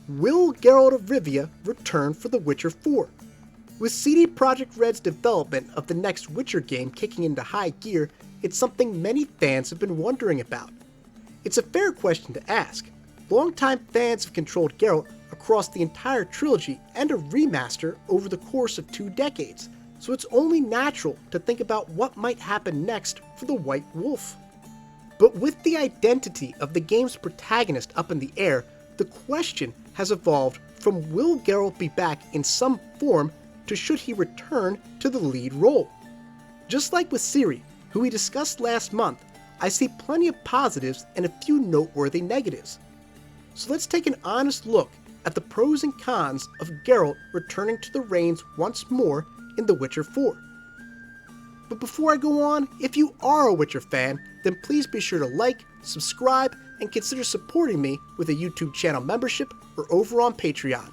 Will Geralt of Rivia return for The Witcher 4? With CD Projekt Red's development of the next Witcher game kicking into high gear, it's something many fans have been wondering about. It's a fair question to ask. Longtime fans have controlled Geralt across the entire trilogy and a remaster over the course of 2 decades, so it's only natural to think about what might happen next for the White Wolf. But with the identity of the game's protagonist up in the air, the question has evolved from will Geralt be back in some form to should he return to the lead role. Just like with Ciri, who we discussed last month, I see plenty of positives and a few noteworthy negatives. So let's take an honest look at the pros and cons of Geralt returning to the reins once more in The Witcher 4. But before I go on, if you are a Witcher fan, then please be sure to like, subscribe, and consider supporting me with a YouTube channel membership or over on Patreon.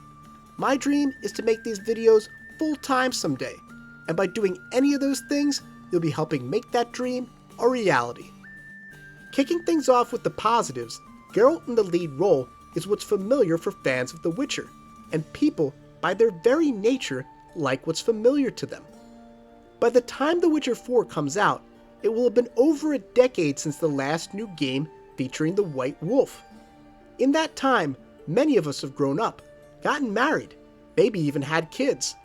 My dream is to make these videos full-time someday, and by doing any of those things, you'll be helping make that dream a reality. Kicking things off with the positives, Geralt in the lead role is what's familiar for fans of The Witcher, and people, by their very nature, like what's familiar to them. By the time The Witcher 4 comes out, it will have been over a decade since the last new game featuring the White Wolf. In that time, many of us have grown up, gotten married, maybe even had kids.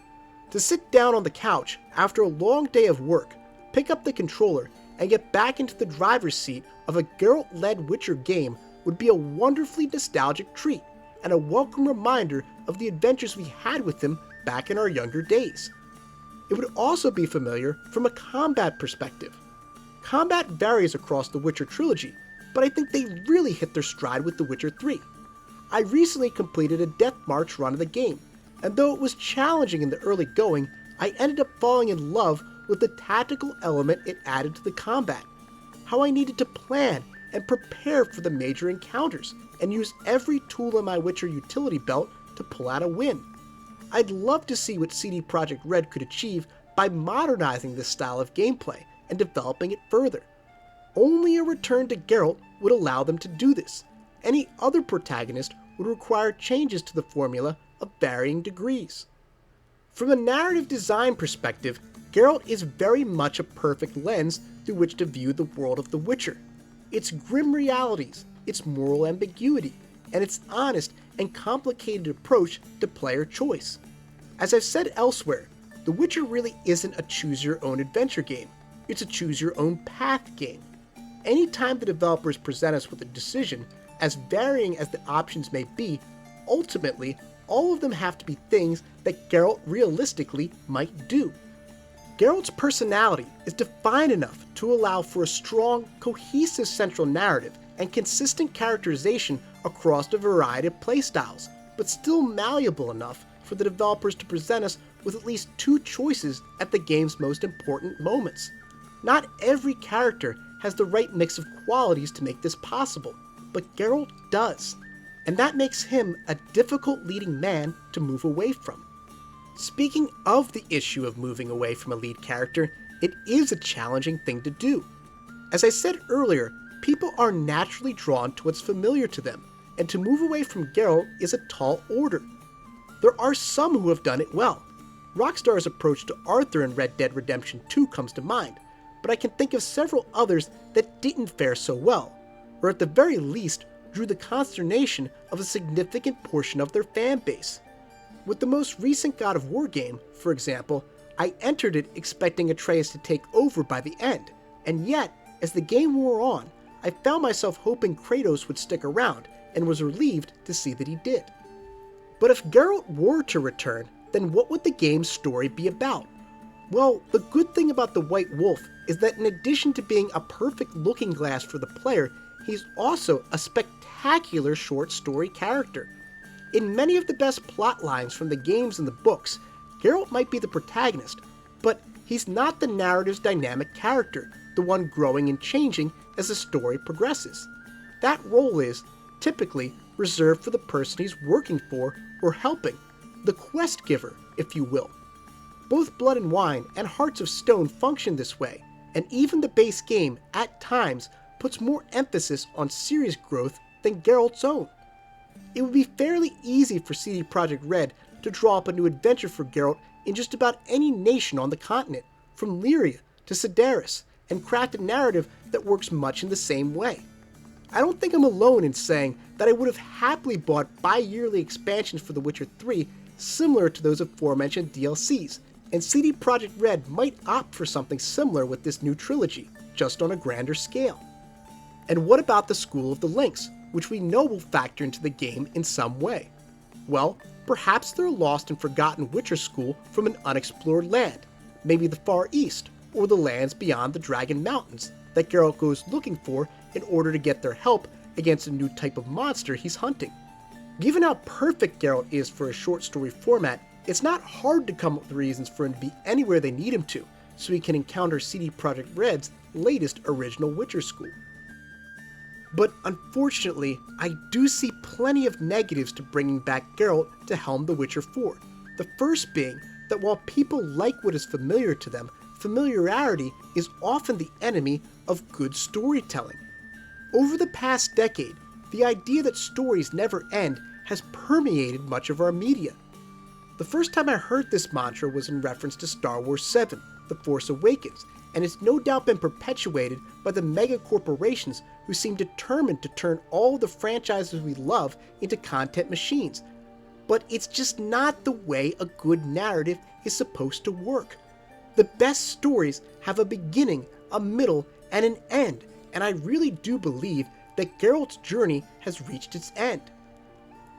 To sit down on the couch after a long day of work, pick up the controller, and get back into the driver's seat of a Geralt-led Witcher game would be a wonderfully nostalgic treat, and a welcome reminder of the adventures we had with him back in our younger days. It would also be familiar from a combat perspective. Combat varies across the Witcher trilogy, but I think they really hit their stride with The Witcher 3. I recently completed a Death March run of the game, and though it was challenging in the early going, I ended up falling in love with the tactical element it added to the combat. How I needed to plan and prepare for the major encounters, and use every tool in my Witcher utility belt to pull out a win. I'd love to see what CD Projekt Red could achieve by modernizing this style of gameplay and developing it further. Only a return to Geralt would allow them to do this. Any other protagonist would require changes to the formula of varying degrees. From a narrative design perspective, Geralt is very much a perfect lens through which to view the world of The Witcher. Its grim realities, its moral ambiguity, and its honest and complicated approach to player choice. As I've said elsewhere, The Witcher really isn't a choose-your-own-adventure game. It's a choose-your-own-path game. Anytime the developers present us with a decision, as varying as the options may be, ultimately, all of them have to be things that Geralt realistically might do. Geralt's personality is defined enough to allow for a strong, cohesive central narrative and consistent characterization across a variety of playstyles, but still malleable enough for the developers to present us with at least 2 choices at the game's most important moments. Not every character has the right mix of qualities to make this possible, but Geralt does, and that makes him a difficult leading man to move away from. Speaking of the issue of moving away from a lead character, it is a challenging thing to do. As I said earlier, people are naturally drawn to what's familiar to them, and to move away from Geralt is a tall order. There are some who have done it well. Rockstar's approach to Arthur in Red Dead Redemption 2 comes to mind, but I can think of several others that didn't fare so well, or at the very least drew the consternation of a significant portion of their fan base. With the most recent God of War game, for example, I entered it expecting Atreus to take over by the end, and yet, as the game wore on, I found myself hoping Kratos would stick around, and was relieved to see that he did. But if Geralt were to return, then what would the game's story be about? Well, the good thing about the White Wolf is that in addition to being a perfect looking glass for the player, he's also a spectacular short story character. In many of the best plot lines from the games and the books, Geralt might be the protagonist, but he's not the narrative's dynamic character, the one growing and changing as the story progresses. That role is, typically, reserved for the person he's working for or helping, the quest giver, if you will. Both Blood and Wine and Hearts of Stone function this way, and even the base game, at times, puts more emphasis on Ciri's growth than Geralt's own. It would be fairly easy for CD Projekt Red to draw up a new adventure for Geralt in just about any nation on the continent, from Lyria to Sedaris, and craft a narrative that works much in the same way. I don't think I'm alone in saying that I would have happily bought bi-yearly expansions for The Witcher 3 similar to those aforementioned DLCs, and CD Projekt Red might opt for something similar with this new trilogy, just on a grander scale. And what about the School of the Lynx, which we know will factor into the game in some way? Well, perhaps they're a lost and forgotten Witcher school from an unexplored land, maybe the Far East, or the lands beyond the Dragon Mountains, that Geralt goes looking for in order to get their help against a new type of monster he's hunting. Given how perfect Geralt is for a short story format, it's not hard to come up with reasons for him to be anywhere they need him to, so he can encounter CD Projekt Red's latest original Witcher school. But unfortunately, I do see plenty of negatives to bringing back Geralt to helm The Witcher 4. The first being that while people like what is familiar to them, familiarity is often the enemy of good storytelling. Over the past decade, the idea that stories never end has permeated much of our media. The first time I heard this mantra was in reference to Star Wars VII, The Force Awakens, and it's no doubt been perpetuated by the mega corporations who seem determined to turn all the franchises we love into content machines. But it's just not the way a good narrative is supposed to work. The best stories have a beginning, a middle, and an end, and I really do believe that Geralt's journey has reached its end.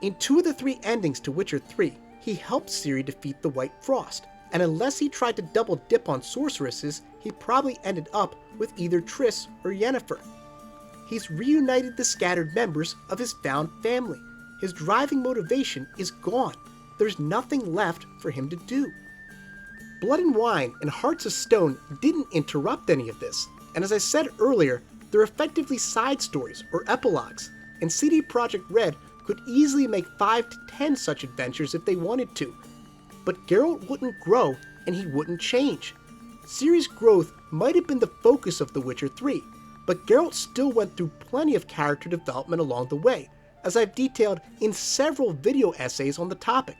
In 2 of the 3 endings to Witcher 3, he helped Ciri defeat the White Frost, and unless he tried to double dip on sorceresses, he probably ended up with either Triss or Yennefer. He's reunited the scattered members of his found family. His driving motivation is gone. There's nothing left for him to do. Blood and Wine and Hearts of Stone didn't interrupt any of this, and as I said earlier, they're effectively side stories or epilogues, and CD Projekt Red could easily make 5 to 10 such adventures if they wanted to. But Geralt wouldn't grow, and he wouldn't change. Ciri's growth might have been the focus of The Witcher 3, but Geralt still went through plenty of character development along the way, as I've detailed in several video essays on the topic.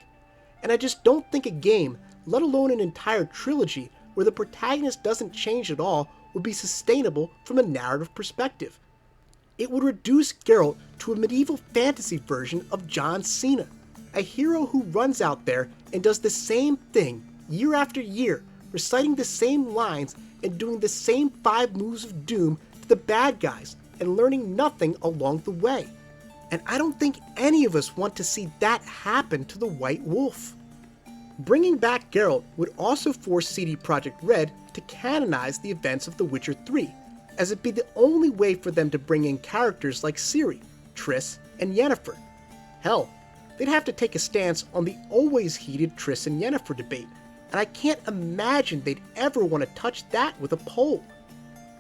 And I just don't think a game, let alone an entire trilogy, where the protagonist doesn't change at all would be sustainable from a narrative perspective. It would reduce Geralt to a medieval fantasy version of John Cena, a hero who runs out there and does the same thing year after year, reciting the same lines and doing the same 5 moves of doom to the bad guys and learning nothing along the way. And I don't think any of us want to see that happen to the White Wolf. Bringing back Geralt would also force CD Projekt Red to canonize the events of The Witcher 3, as it'd be the only way for them to bring in characters like Ciri, Triss, and Yennefer. Hell, they'd have to take a stance on the always heated Triss and Yennefer debate, and I can't imagine they'd ever want to touch that with a pole.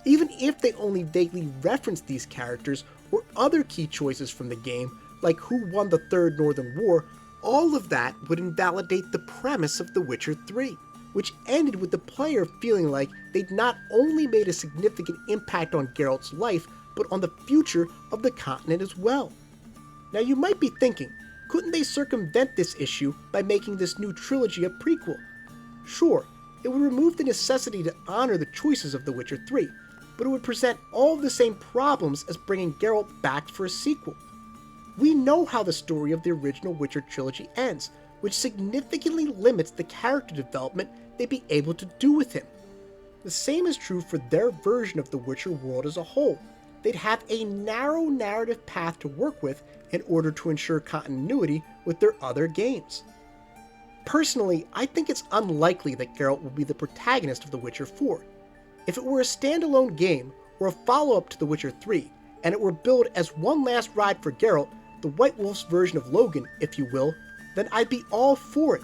Even if they only vaguely reference these characters or other key choices from the game, like who won the Third Northern War, all of that would invalidate the premise of The Witcher 3, which ended with the player feeling like they'd not only made a significant impact on Geralt's life, but on the future of the continent as well. Now you might be thinking, couldn't they circumvent this issue by making this new trilogy a prequel? Sure, it would remove the necessity to honor the choices of The Witcher 3, but it would present all of the same problems as bringing Geralt back for a sequel. We know how the story of the original Witcher trilogy ends, which significantly limits the character development they'd be able to do with him. The same is true for their version of the Witcher world as a whole. They'd have a narrow narrative path to work with in order to ensure continuity with their other games. Personally, I think it's unlikely that Geralt will be the protagonist of The Witcher 4. If it were a standalone game, or a follow-up to The Witcher 3, and it were billed as one last ride for Geralt, the White Wolf's version of Logan, if you will, then I'd be all for it.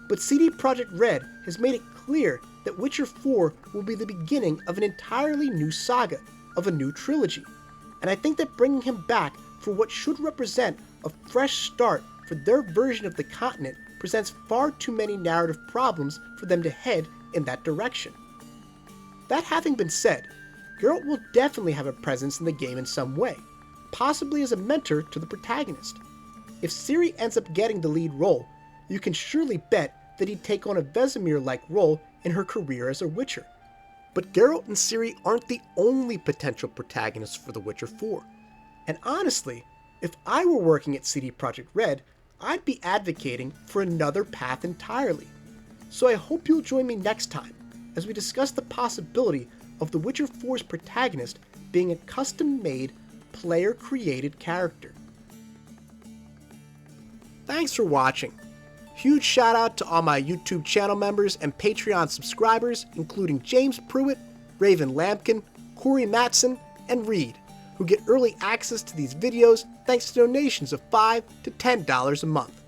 But CD Projekt Red has made it clear that Witcher 4 will be the beginning of an entirely new saga, of a new trilogy, and I think that bringing him back for what should represent a fresh start for their version of the continent presents far too many narrative problems for them to head in that direction. That having been said, Geralt will definitely have a presence in the game in some way, possibly as a mentor to the protagonist. If Ciri ends up getting the lead role, you can surely bet that he'd take on a Vesemir-like role in her career as a Witcher. But Geralt and Ciri aren't the only potential protagonists for The Witcher 4. And honestly, if I were working at CD Projekt Red, I'd be advocating for another path entirely. So I hope you'll join me next time as we discuss the possibility of The Witcher 4's protagonist being a custom-made, player-created character. Thanks for watching. Huge shout out to all my YouTube channel members and Patreon subscribers, including James Pruitt, Raven Lampkin, Corey Matson, and Reed, who get early access to these videos thanks to donations of $5 to $10 a month.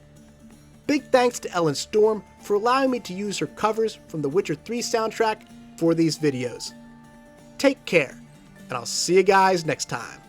Big thanks to Ellen Storm for allowing me to use her covers from the Witcher 3 soundtrack for these videos. Take care, and I'll see you guys next time.